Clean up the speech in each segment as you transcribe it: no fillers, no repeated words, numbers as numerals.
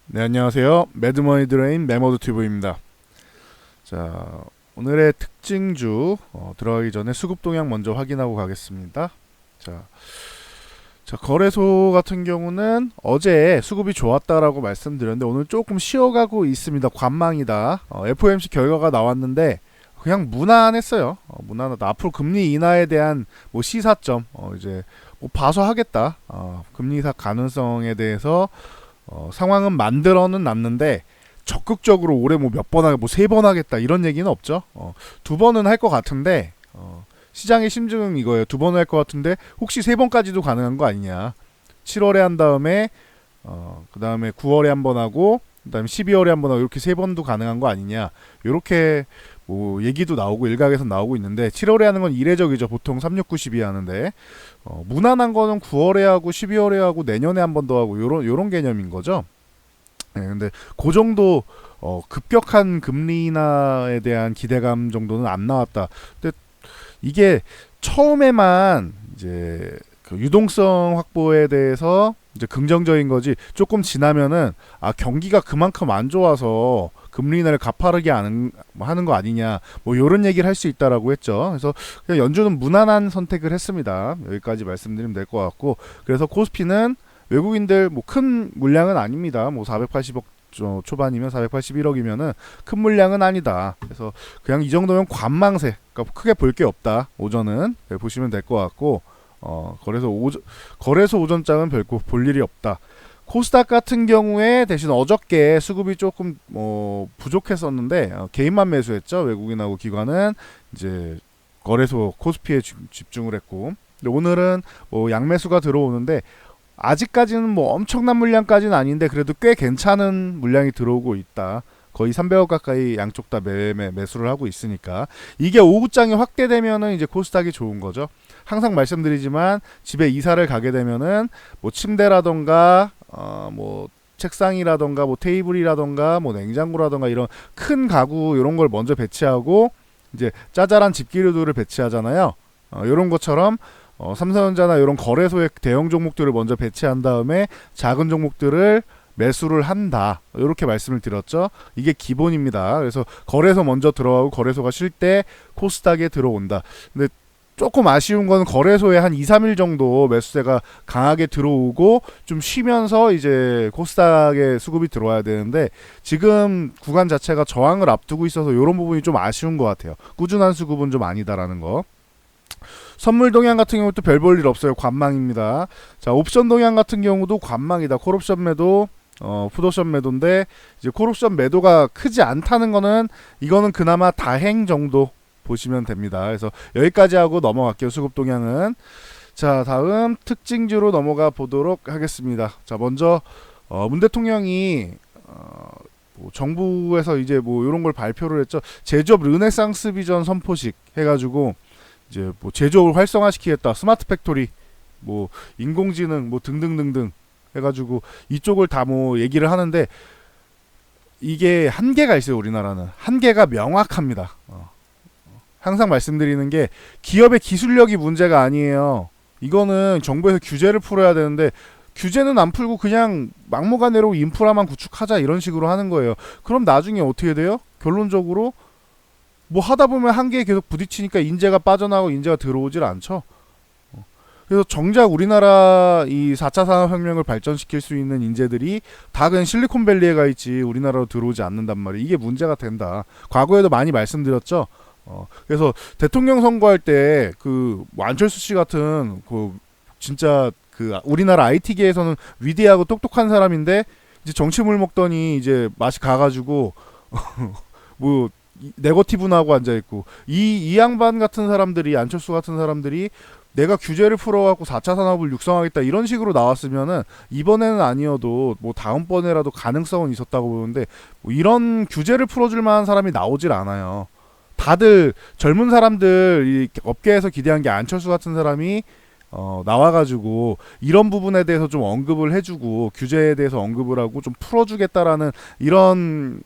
네, 안녕하세요. 매드머니 드레인 매머드튜브입니다. 자, 오늘의 특징주 들어가기 전에 수급 동향 먼저 확인하고 가겠습니다. 거래소 같은 경우는 어제 수급이 좋았다라고 말씀드렸는데 오늘 조금 쉬어가고 있습니다. 관망이다. FOMC 결과가 나왔는데 그냥 무난했어요. 무난하다. 앞으로 금리 인하에 대한 뭐 시사점 이제 뭐 봐서 하겠다. 금리 인하 가능성에 대해서 상황은 만들어는 놨는데 적극적으로 올해 뭐 몇 번 하겠다, 뭐 세 번 하겠다 이런 얘기는 없죠. 두 번은 할 것 같은데 시장의 심증은 이거예요. 두 번 할 것 같은데 혹시 세 번까지도 가능한 거 아니냐. 7월에 한 다음에 그 다음에 9월에 한 번 하고 그다음에 12월에 한 번 하고 이렇게 세 번도 가능한 거 아니냐. 이렇게 뭐 얘기도 나오고 일각에서 나오고 있는데 7월에 하는 건 이례적이죠. 보통 3, 6, 9, 12 하는데 무난한 거는 9월에 하고 12월에 하고 내년에 한 번 더 하고 요런 개념인 거죠. 네, 근데 그 정도 급격한 금리 인하에 대한 기대감 정도는 안 나왔다. 근데 이게 처음에만 이제 그 유동성 확보에 대해서 이제 긍정적인 거지. 조금 지나면은 경기가 그만큼 안 좋아서 금리 인하를 가파르게 하는 거 아니냐. 뭐 요런 얘기를 할 수 있다라고 했죠. 그래서 그냥 연준은 무난한 선택을 했습니다. 여기까지 말씀드리면 될 것 같고. 그래서 코스피는 외국인들 뭐 큰 물량은 아닙니다. 뭐 480억 초반이면 481억이면은 큰 물량은 아니다. 그래서 그냥 이 정도면 관망세. 그러니까 크게 볼 게 없다. 오전은 보시면 될 것 같고 거래소 오전장은 별거 볼 일이 없다. 코스닥 같은 경우에 대신 어저께 수급이 조금 부족했었는데 개인만 매수했죠. 외국인하고 기관은 이제 거래소 코스피에 집중을 했고 오늘은 뭐 양매수가 들어오는데 아직까지는 뭐 엄청난 물량까지는 아닌데 그래도 꽤 괜찮은 물량이 들어오고 있다. 거의 300억 가까이 양쪽 다 매수를 하고 있으니까 이게 오후장이 확대되면은 이제 코스닥이 좋은 거죠. 항상 말씀드리지만 집에 이사를 가게 되면은 뭐 침대라던가 뭐 책상이라던가 뭐 테이블이라던가 뭐 냉장고라던가 이런 큰 가구 이런 걸 먼저 배치하고 이제 짜잘한 집기류들을 배치하잖아요. 이런 것처럼 삼성전자나 이런 거래소의 대형 종목들을 먼저 배치한 다음에 작은 종목들을 매수를 한다. 이렇게 말씀을 드렸죠. 이게 기본입니다. 그래서 거래소 먼저 들어가고 거래소가 쉴 때 코스닥에 들어온다. 근데 조금 아쉬운 건 거래소에 한 2, 3일 정도 매수세가 강하게 들어오고 좀 쉬면서 이제 코스닥에 수급이 들어와야 되는데 지금 구간 자체가 저항을 앞두고 있어서 이런 부분이 좀 아쉬운 것 같아요. 꾸준한 수급은 좀 아니다라는 거. 선물 동향 같은 경우도 별 볼 일 없어요. 관망입니다. 자, 옵션 동향 같은 경우도 관망이다. 콜옵션 매도, 풋옵션 매도인데 이제 콜옵션 매도가 크지 않다는 거는 이거는 그나마 다행 정도 보시면 됩니다. 그래서 여기까지 하고 넘어갈게요. 수급 동향은. 자, 다음 특징주로 넘어가 보도록 하겠습니다. 자, 먼저 문 대통령이 뭐 정부에서 이제 뭐 이런 걸 발표를 했죠. 제조업 르네상스 비전 선포식 해가지고 이제 뭐 제조업을 활성화시키겠다. 스마트 팩토리, 뭐 인공지능, 뭐 등등등등 해가지고 이쪽을 다 뭐 얘기를 하는데 이게 한계가 있어요. 우리나라는 한계가 명확합니다. 항상 말씀드리는 게 기업의 기술력이 문제가 아니에요. 이거는 정부에서 규제를 풀어야 되는데 규제는 안 풀고 그냥 막무가내로 인프라만 구축하자 이런 식으로 하는 거예요. 그럼 나중에 어떻게 돼요? 결론적으로 뭐 하다 보면 한계에 계속 부딪히니까 인재가 빠져나가고 인재가 들어오질 않죠. 그래서 정작 우리나라 이 4차 산업혁명을 발전시킬 수 있는 인재들이 다 그냥 실리콘밸리에 가 있지 우리나라로 들어오지 않는단 말이에요. 이게 문제가 된다. 과거에도 많이 말씀드렸죠. 그래서 대통령 선거할 때 그 안철수 씨 같은 그 진짜 그 우리나라 IT계에서는 위대하고 똑똑한 사람인데 이제 정치물 먹더니 이제 맛이 가가지고 뭐 네거티브나고 앉아있고 이 양반 같은 사람들이 안철수 같은 사람들이 내가 규제를 풀어갖고 4차 산업을 육성하겠다 이런 식으로 나왔으면은 이번에는 아니어도 뭐 다음번에라도 가능성은 있었다고 보는데 뭐 이런 규제를 풀어줄 만한 사람이 나오질 않아요. 다들 젊은 사람들 이 업계에서 기대한 게 안철수 같은 사람이 나와가지고 이런 부분에 대해서 좀 언급을 해주고 규제에 대해서 언급을 하고 좀 풀어주겠다라는 이런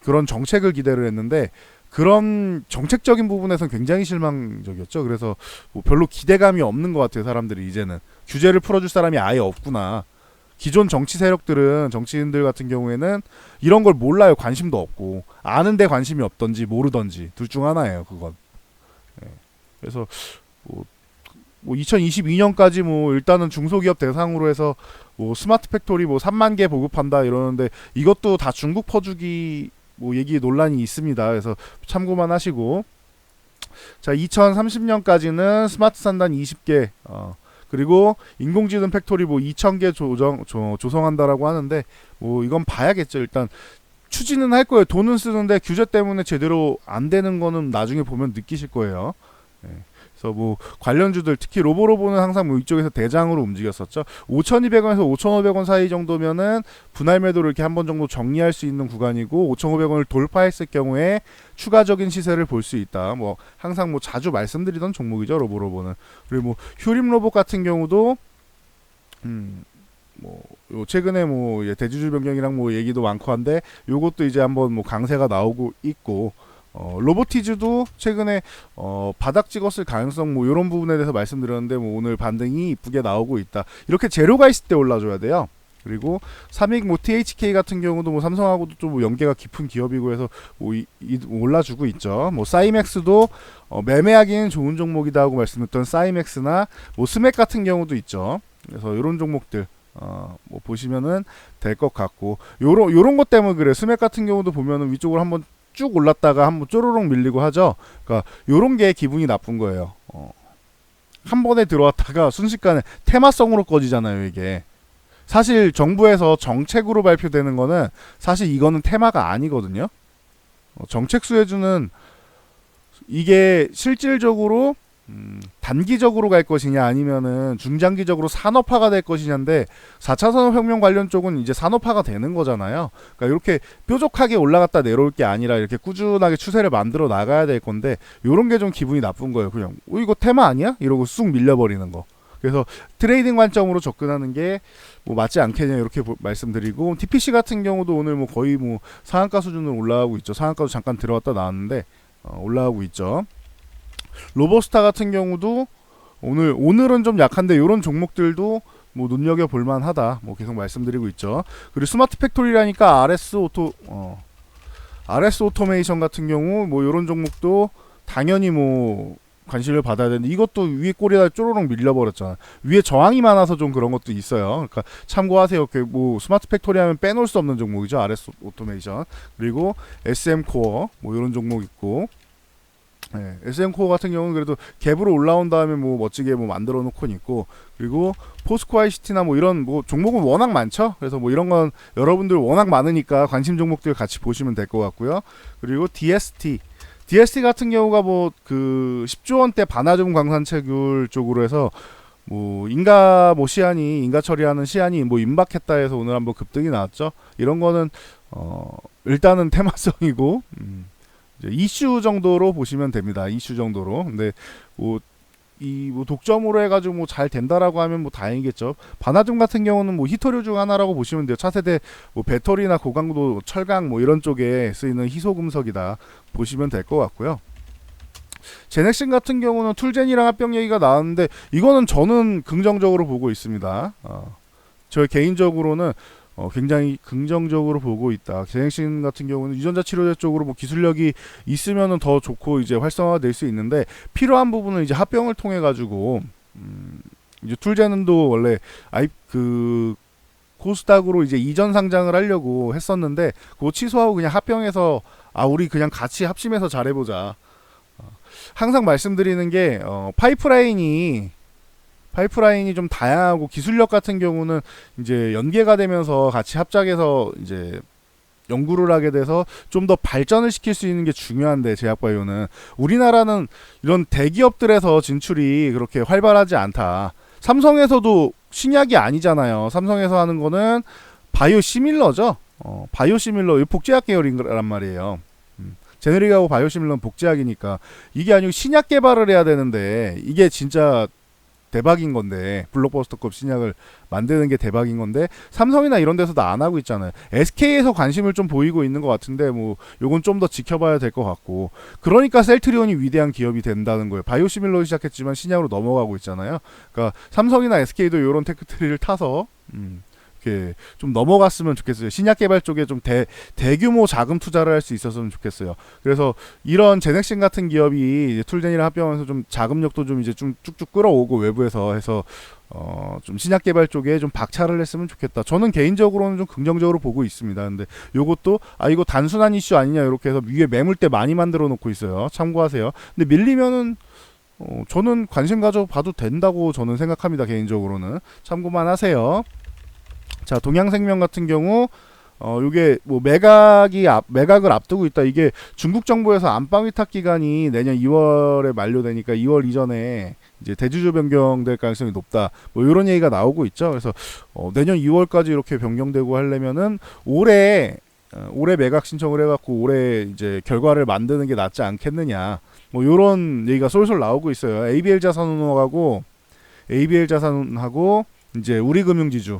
그런 정책을 기대를 했는데 그런 정책적인 부분에서는 굉장히 실망적이었죠. 그래서 뭐 별로 기대감이 없는 것 같아요. 사람들이 이제는 규제를 풀어줄 사람이 아예 없구나. 기존 정치 세력들은 정치인들 같은 경우에는 이런 걸 몰라요. 관심도 없고 아는데 관심이 없던지 모르던지 둘 중 하나예요. 그건. 예. 그래서 뭐 2022년까지 뭐 일단은 중소기업 대상으로 해서 뭐 스마트 팩토리 뭐 3만 개 보급한다 이러는데 이것도 다 중국 퍼주기 뭐 얘기 논란이 있습니다. 그래서 참고만 하시고 자 2030년까지는 스마트 산단 20개 그리고 인공지능 팩토리 뭐 2,000개 조성한다라고 하는데 뭐 이건 봐야겠죠. 일단 추진은 할 거예요. 돈은 쓰는데 규제 때문에 제대로 안 되는 거는 나중에 보면 느끼실 거예요. 예. 그래서 뭐 관련주들 특히 로보로보는 항상 뭐 이쪽에서 대장으로 움직였었죠. 5,200원에서 5,500원 사이 정도면은 분할 매도를 이렇게 한 번 정도 정리할 수 있는 구간이고 5,500원을 돌파했을 경우에 추가적인 시세를 볼 수 있다. 뭐 항상 뭐 자주 말씀드리던 종목이죠. 로보로보는. 그리고 뭐 휴림 로봇 같은 경우도 뭐 최근에 뭐 대주주 변경이랑 뭐 얘기도 많고 한데 요것도 이제 한번 뭐 강세가 나오고 있고 로보티즈도 최근에 바닥 찍었을 가능성 뭐 이런 부분에 대해서 말씀드렸는데 뭐 오늘 반등이 이쁘게 나오고 있다. 이렇게 재료가 있을 때 올라줘야 돼요. 그리고 삼익 뭐 THK 같은 경우도 뭐 삼성하고도 좀 뭐 연계가 깊은 기업이고 해서 뭐 올라주고 있죠. 뭐 사이맥스도 매매하기는 좋은 종목이다 하고 말씀드렸던 사이맥스나 뭐 스맥 같은 경우도 있죠. 그래서 이런 종목들 뭐 보시면은 될 것 같고 요런 것 때문에 그래. 스맥 같은 경우도 보면은 위쪽으로 한번 쭉 올랐다가 한번 쪼르륵 밀리고 하죠. 그러니까 요런 게 기분이 나쁜 거예요. 한 번에 들어왔다가 순식간에 테마성으로 꺼지잖아요, 이게. 사실 정부에서 정책으로 발표되는 거는 사실 이거는 테마가 아니거든요. 정책 수혜주는 이게 실질적으로 단기적으로 갈 것이냐 아니면은 중장기적으로 산업화가 될 것이냐인데 4차 산업혁명 관련 쪽은 이제 산업화가 되는 거잖아요. 그러니까 이렇게 뾰족하게 올라갔다 내려올 게 아니라 이렇게 꾸준하게 추세를 만들어 나가야 될 건데 요런 게 좀 기분이 나쁜 거예요. 그냥 이거 테마 아니야? 이러고 쑥 밀려버리는 거. 그래서 트레이딩 관점으로 접근하는 게 뭐 맞지 않겠냐 이렇게 말씀드리고 TPC 같은 경우도 오늘 뭐 거의 뭐 상한가 수준으로 올라가고 있죠. 상한가도 잠깐 들어갔다 나왔는데 올라가고 있죠. 로보스타 같은 경우도 오늘은 좀 약한데 이런 종목들도 뭐 눈여겨 볼만하다. 뭐 계속 말씀드리고 있죠. 그리고 스마트 팩토리라니까 RS 오토메이션 같은 경우 뭐 이런 종목도 당연히 뭐 관심을 받아야 되는데 이것도 위에 꼬리에다 쪼로록 밀려버렸잖아. 위에 저항이 많아서 좀 그런 것도 있어요. 그러니까 참고하세요. 뭐 스마트 팩토리 하면 빼놓을 수 없는 종목이죠. RS 오토메이션. 그리고 SM 코어 뭐 이런 종목 있고. 네, SM 코어 같은 경우는 그래도 갭으로 올라온 다음에 뭐 멋지게 뭐 만들어 놓곤 있고 그리고 포스코 ICT나 뭐 이런 뭐 종목은 워낙 많죠. 그래서 뭐 이런 건 여러분들 워낙 많으니까 관심 종목들 같이 보시면 될 것 같고요. 그리고 DST 같은 경우가 뭐 그 10조 원대 반화점 광산채굴 쪽으로 해서 뭐 인가 처리하는 시한이 뭐 임박했다 해서 오늘 한번 급등이 나왔죠. 이런 거는 일단은 테마성이고 이슈 정도로 보시면 됩니다. 이슈 정도로. 근데 뭐 독점으로 해가지고 뭐 잘 된다라고 하면 뭐 다행이겠죠. 반화점 같은 경우는 뭐 히토류 중 하나라고 보시면 돼요. 차세대 뭐 배터리나 고강도 철강 뭐 이런 쪽에 쓰이는 희소금속이다 보시면 될 것 같고요. 제넥신 같은 경우는 툴젠이랑 합병 얘기가 나왔는데 이거는 저는 긍정적으로 보고 있습니다. 저 개인적으로는 굉장히 긍정적으로 보고 있다. 제넥신 같은 경우는 유전자 치료제 쪽으로 뭐 기술력이 있으면은 더 좋고 이제 활성화가 될 수 있는데 필요한 부분은 이제 합병을 통해 가지고 이제 툴젠도 원래 코스닥으로 이제 이전 상장을 하려고 했었는데 그거 취소하고 그냥 합병해서 우리 그냥 같이 합심해서 잘해보자. 항상 말씀드리는 게 파이프라인이 좀 다양하고 기술력 같은 경우는 이제 연계가 되면서 같이 합작해서 이제 연구를 하게 돼서 좀 더 발전을 시킬 수 있는 게 중요한데 제약바이오는 우리나라는 이런 대기업들에서 진출이 그렇게 활발하지 않다. 삼성에서도 신약이 아니잖아요. 삼성에서 하는 거는 바이오시밀러죠. 바이오시밀러 복제약 계열이란 말이에요. 제네릭하고 바이오시밀러는 복제약이니까 이게 아니고 신약 개발을 해야 되는데 이게 진짜 대박인 건데 블록버스터급 신약을 만드는 게 대박인 건데 삼성이나 이런 데서도 안 하고 있잖아요. SK에서 관심을 좀 보이고 있는 것 같은데 뭐 요건 좀 더 지켜봐야 될 것 같고 그러니까 셀트리온이 위대한 기업이 된다는 거예요. 바이오시밀러 시작했지만 신약으로 넘어가고 있잖아요. 그러니까 삼성이나 SK도 요런 테크트리를 타서 이렇게 좀 넘어갔으면 좋겠어요. 신약 개발 쪽에 좀 대규모 자금 투자를 할 수 있었으면 좋겠어요. 그래서 이런 제넥신 같은 기업이 툴젠이랑 합병하면서 좀 자금력도 좀 이제 좀 쭉쭉 끌어오고 외부에서 해서 좀 신약 개발 쪽에 좀 박차를 했으면 좋겠다. 저는 개인적으로는 좀 긍정적으로 보고 있습니다. 근데 요것도 이거 단순한 이슈 아니냐 이렇게 해서 위에 매물대 많이 만들어 놓고 있어요. 참고하세요. 근데 밀리면은 저는 관심 가져봐도 된다고 저는 생각합니다. 개인적으로는 참고만 하세요. 자, 동양생명 같은 경우 요게 뭐 매각을 앞두고 있다. 이게 중국 정부에서 안방 위탁 기간이 내년 2월에 만료되니까 2월 이전에 이제 대주주 변경될 가능성이 높다. 뭐 이런 얘기가 나오고 있죠. 그래서 내년 2월까지 이렇게 변경되고 하려면은 올해 매각 신청을 해갖고 올해 이제 결과를 만드는 게 낫지 않겠느냐. 뭐 이런 얘기가 솔솔 나오고 있어요. ABL 자산하고 이제 우리금융지주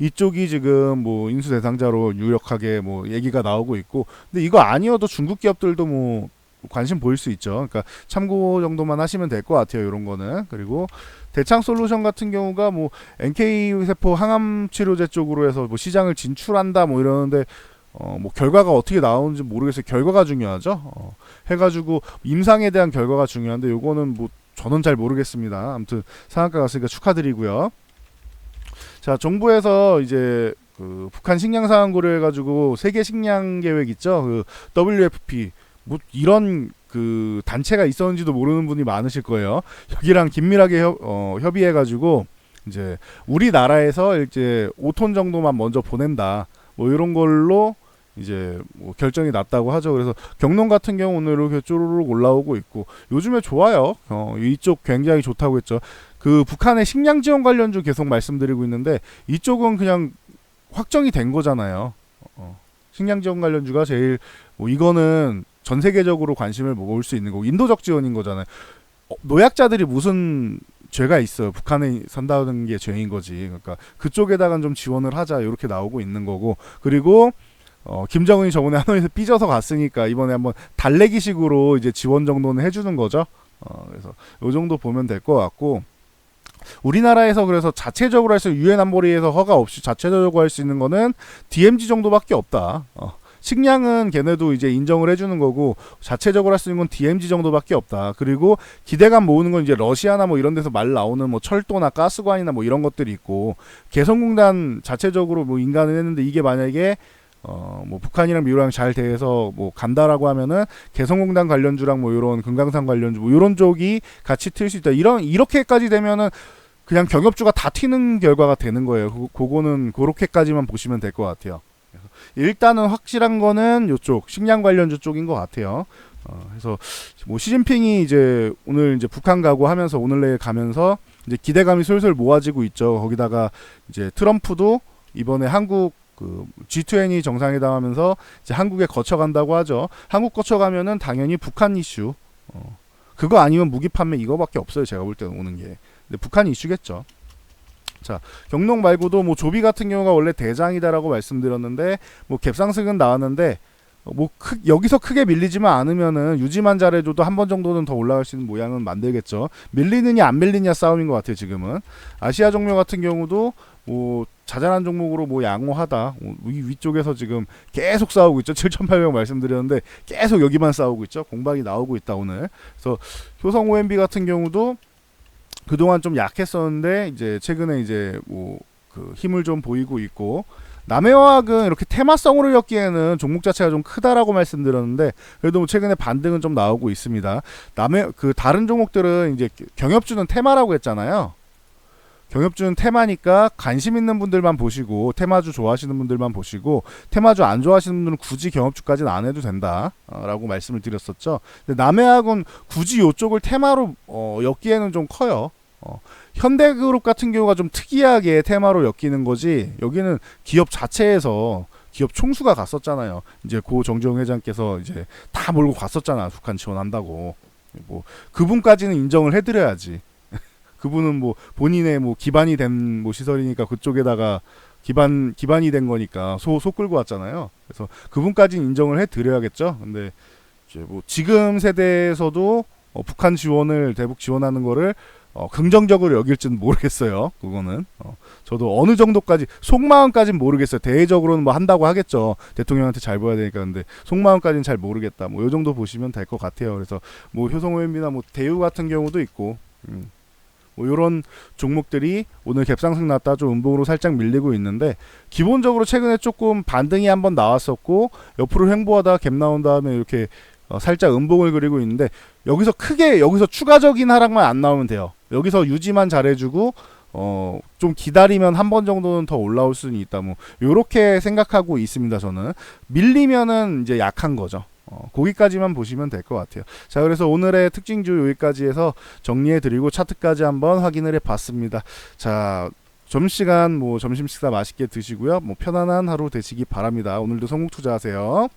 이쪽이 지금 뭐 인수 대상자로 유력하게 뭐 얘기가 나오고 있고, 근데 이거 아니어도 중국 기업들도 뭐 관심 보일 수 있죠. 그러니까 참고 정도만 하시면 될 것 같아요. 이런 거는. 그리고 대창솔루션 같은 경우가 뭐 NK 세포 항암 치료제 쪽으로 해서 뭐 시장을 진출한다 뭐 이러는데 뭐 결과가 어떻게 나오는지 모르겠어요. 결과가 중요하죠. 해가지고 임상에 대한 결과가 중요한데 요거는 뭐 저는 잘 모르겠습니다. 아무튼 상한가 갔으니까 축하드리고요. 자, 정부에서 이제 그 북한 식량 상황 고려해가지고 세계 식량 계획 있죠. 그 WFP 뭐 이런 그 단체가 있었는지도 모르는 분이 많으실 거예요. 여기랑 긴밀하게 협의해가지고 이제 우리나라에서 이제 5톤 정도만 먼저 보낸다. 뭐 이런 걸로 이제 뭐 결정이 났다고 하죠. 그래서 경농 같은 경우 오늘 이렇게 쪼르륵 올라오고 있고 요즘에 좋아요. 이쪽 굉장히 좋다고 했죠. 그 북한의 식량 지원 관련주 계속 말씀드리고 있는데 이쪽은 그냥 확정이 된 거잖아요. 식량 지원 관련주가 제일 뭐 이거는 전 세계적으로 관심을 모을 수 있는 거고 인도적 지원인 거잖아요. 노약자들이 무슨 죄가 있어요. 북한에 산다는 게 죄인 거지. 그러니까 그쪽에다가 좀 지원을 하자 이렇게 나오고 있는 거고 그리고 김정은이 저번에 하노이에서 삐져서 갔으니까 이번에 한번 달래기식으로 이제 지원 정도는 해주는 거죠. 그래서 요 정도 보면 될 것 같고 우리나라에서 그래서 자체적으로 할 수 유엔 안보리에서 허가 없이 자체적으로 할 수 있는 거는 DMZ 정도밖에 없다. 식량은 걔네도 이제 인정을 해주는 거고 자체적으로 할 수 있는 건 DMZ 정도밖에 없다. 그리고 기대감 모으는 건 이제 러시아나 뭐 이런 데서 말 나오는 뭐 철도나 가스관이나 뭐 이런 것들이 있고 개성공단 자체적으로 뭐 인간을 했는데 이게 만약에 뭐 북한이랑 미국이랑 잘 돼서 뭐 간다라고 하면은 개성공단 관련주랑 뭐 이런 금강산 관련주 뭐 이런 쪽이 같이 튈 수 있다. 이렇게까지 되면은 그냥 경협주가 다 튀는 결과가 되는 거예요. 그거는 그렇게까지만 보시면 될 것 같아요. 일단은 확실한 거는 이쪽 식량 관련주 쪽인 것 같아요. 그래서 뭐 시진핑이 이제 오늘 이제 북한 가고 하면서 오늘 내일 가면서 이제 기대감이 솔솔 모아지고 있죠. 거기다가 이제 트럼프도 이번에 한국 그 G20 정상회담 하면서 이제 한국에 거쳐간다고 하죠. 한국 거쳐가면은 당연히 북한 이슈 그거 아니면 무기 판매 이거밖에 없어요. 제가 볼 때는 오는 게. 근데 북한 이슈겠죠. 자, 경농 말고도 뭐 조비 같은 경우가 원래 대장이다라고 말씀드렸는데 뭐 갭상승은 나왔는데 뭐 여기서 크게 밀리지만 않으면은 유지만 잘해줘도 한 번 정도는 더 올라갈 수 있는 모양은 만들겠죠. 밀리느냐 안 밀리냐 싸움인 것 같아요. 지금은 아시아 종료 같은 경우도 뭐 자잘한 종목으로 뭐 양호하다. 위쪽에서 지금 계속 싸우고 있죠. 7,800 말씀드렸는데 계속 여기만 싸우고 있죠. 공방이 나오고 있다 오늘. 그래서 효성 OMB 같은 경우도 그동안 좀 약했었는데 이제 최근에 이제 뭐 그 힘을 좀 보이고 있고 남해화학은 이렇게 테마성으로 엮기에는 종목 자체가 좀 크다라고 말씀드렸는데 그래도 뭐 최근에 반등은 좀 나오고 있습니다. 그 다른 종목들은 이제 경협주는 테마라고 했잖아요. 경협주는 테마니까 관심 있는 분들만 보시고 테마주 좋아하시는 분들만 보시고 테마주 안 좋아하시는 분들은 굳이 경협주까지는 안 해도 된다 라고 말씀을 드렸었죠. 근데 남해학은 굳이 이쪽을 테마로 엮기에는 좀 커요. 현대그룹 같은 경우가 좀 특이하게 테마로 엮이는 거지 여기는 기업 자체에서 기업 총수가 갔었잖아요. 이제 고 정재용 회장께서 이제 다 몰고 갔었잖아. 북한 지원한다고. 뭐 그분까지는 인정을 해드려야지. 그분은 뭐 본인의 뭐 기반이 된 뭐 시설이니까 그쪽에다가 기반이 된 거니까 소 끌고 왔잖아요. 그래서 그분까지는 인정을 해드려야겠죠. 근데 이제 뭐 지금 세대에서도 북한 지원을 대북 지원하는 거를 긍정적으로 여길지는 모르겠어요. 그거는 저도 어느 정도까지 속마음까지는 모르겠어요. 대외적으로는 뭐 한다고 하겠죠. 대통령한테 잘 보여야 되니까. 근데 속마음까지는 잘 모르겠다. 뭐 요 정도 보시면 될 것 같아요. 그래서 뭐 효성OM이나 뭐 대우 같은 경우도 있고 뭐 요런 종목들이 오늘 갭상승 났다 좀 음봉으로 살짝 밀리고 있는데, 기본적으로 최근에 조금 반등이 한번 나왔었고 옆으로 횡보하다가 갭 나온 다음에 이렇게 살짝 음봉을 그리고 있는데, 여기서 추가적인 하락만 안 나오면 돼요. 여기서 유지만 잘해주고 좀 기다리면 한 번 정도는 더 올라올 수는 있다. 뭐 요렇게 생각하고 있습니다. 저는 밀리면은 이제 약한 거죠. 거기까지만 보시면 될 것 같아요. 자, 그래서 오늘의 특징주 여기까지 해서 정리해드리고 차트까지 한번 확인을 해봤습니다. 자, 점심시간 뭐 점심 식사 맛있게 드시고요. 뭐 편안한 하루 되시기 바랍니다. 오늘도 성공 투자하세요.